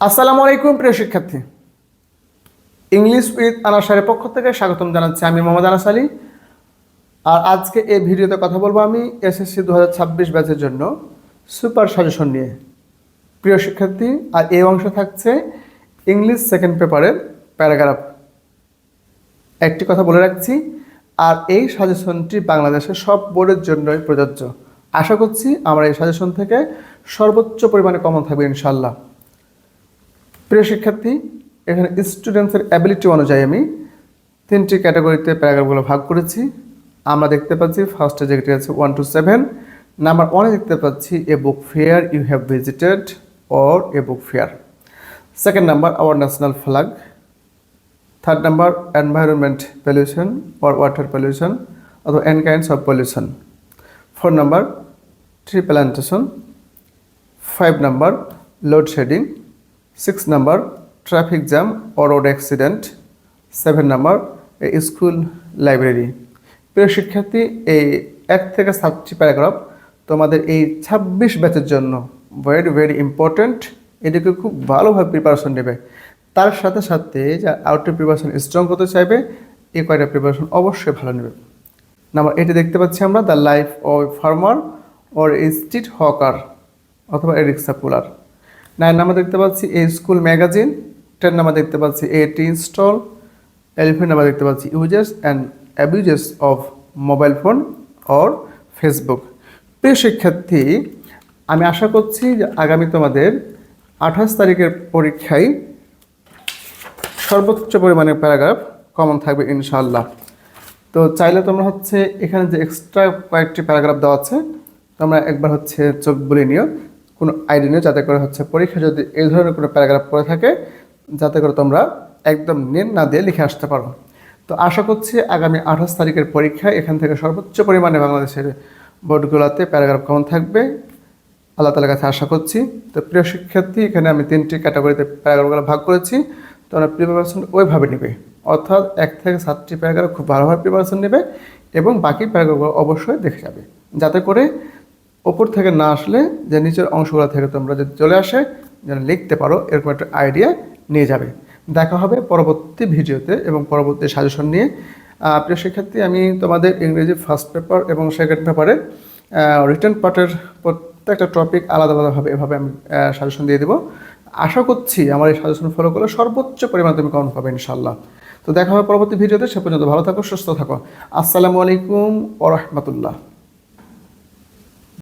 আসসালামু আলাইকুম প্রিয় শিক্ষার্থী। ইংলিশ উইথ আনাসারের পক্ষ থেকে স্বাগতম জানাচ্ছি আমি মোহাম্মদ আনাস আলী। আর আজকে এই ভিডিওতে কথা বলবো আমি এসএসসি 2026 ব্যাচের জন্য সুপার সাজেশন নিয়ে। প্রিয় শিক্ষার্থী, আর এই অংশে থাকছে ইংলিশ সেকেন্ড পেপারের প্যারাগ্রাফ। একটি কথা বলে রাখছি, আর এই সাজেশনটি বাংলাদেশের সব বোর্ডের জন্যই প্রযোজ্য। আশা করছি আমরা এই সাজেশন থেকে সর্বোচ্চ পরিমাণে কমন থাকবে ইনশাল্লাহ। প্রিয় শিক্ষার্থী, এখানে স্টুডেন্টসের অ্যাবিলিটি অনুযায়ী আমি 3টি ক্যাটাগরিতে প্যারাগ্রাফগুলো ভাগ করেছি। আমরা দেখতে পাচ্ছি ফার্স্টে যেটি আছে 1 to 7। নাম্বার 1-এ দেখতে পাচ্ছি a book fair you have visited or a book fair. Second number our national flag. Third number environment pollution or water pollution অথবা an kinds of pollution. 4 number tree plantation. 5 number load shedding. 6 number traffic jam or road accident. 7 number school library. প্রিয় শিক্ষার্থী, এই 1 থেকে 7টি paragraph তোমাদের এই 26 ব্যাচের জন্য very very important. এটিকে খুব ভালোভাবে প্রিপারেশন নেবে। তার সাথে সাথে যা আউটডোর প্রিপারেশন স্ট্রং করতে চাইবে, এই কয়টা প্রিপারেশন অবশ্যই ভালো নেবে। নাম্বার 8-এ দেখতে পাচ্ছি আমরা the life of farmer or a street hawker অথবা এ রিক্সা পুলার। 9 নাম্বার দেখতে পাচ্ছি এ স্কুল ম্যাগাজিন। 10 নাম্বার দেখতে পাচ্ছি এ টি স্টল। 11 নাম্বার দেখতে পাচ্ছি uses and abuses of mobile phone or Facebook. প্রিয় শিক্ষার্থী, আমি আশা করছি যে আগামী তোমাদের 28 তারিখের পরীক্ষায় সর্বোচ্চ পরিমাণে প্যারাগ্রাফ কমন থাকবে ইনশাআল্লাহ। তো চাইলে তোমরা এখানে যে এক্সট্রা কয়েকটি প্যারাগ্রাফ দেওয়া আছে, তোমরা একবার চোখ বুলিয়ে নিও, কোনো আইডিয়া নিও, যাতে করে পরীক্ষা যদি এই ধরনের কোনো প্যারাগ্রাফ পড়ে থাকে, যাতে করে তোমরা একদম নেন না দিয়ে লিখে আসতে পারো। তো আশা করছি আগামী 28 তারিখের পরীক্ষায় এখান থেকে সর্বোচ্চ পরিমাণে বাংলাদেশের বোর্ডগুলোতে প্যারাগ্রাফ কমন থাকবে আল্লাহ তাআলার কাছে আশা করছি। তো প্রিয় শিক্ষার্থী, এখানে আমি 3টি ক্যাটাগরিতে প্যারাগ্রাফগুলো ভাগ করেছি। তোমরা প্রিপারেশন ওইভাবে নেবে, অর্থাৎ 1 থেকে 7টি প্যারাগ্রাফ খুব ভালোভাবে প্রিপারেশন নেবে এবং বাকি প্যারাগ্রাফগুলো অবশ্যই দেখে যাবে, যাতে করে ওপর থেকে না আসলে যে নিচের অংশগুলো থেকে তোমরা যদি চলে আসে যেন লিখতে পারো, এরকম একটা আইডিয়া নিয়ে যাবে। দেখা হবে পরবর্তী ভিডিওতে এবং পরবর্তী সাজেশন নিয়ে। প্রিয় শিক্ষার্থী, আমি তোমাদের ইংরেজি ফার্স্ট পেপার এবং সেকেন্ড পেপারে রিটেন পার্টের প্রত্যেকটা টপিক আলাদা আলাদাভাবে এভাবে আমি সাজেশন দিয়ে দেবো। আশা করছি আমার এই সাজেশন ফলো করলে সর্বোচ্চ পরিমাণে তুমি কমন পাবে ইনশাল্লাহ। তো দেখা হবে পরবর্তী ভিডিওতে। সে পর্যন্ত ভালো থাকো, সুস্থ থাকো। আসসালামু আলাইকুম ওয়া রাহমাতুল্লাহ।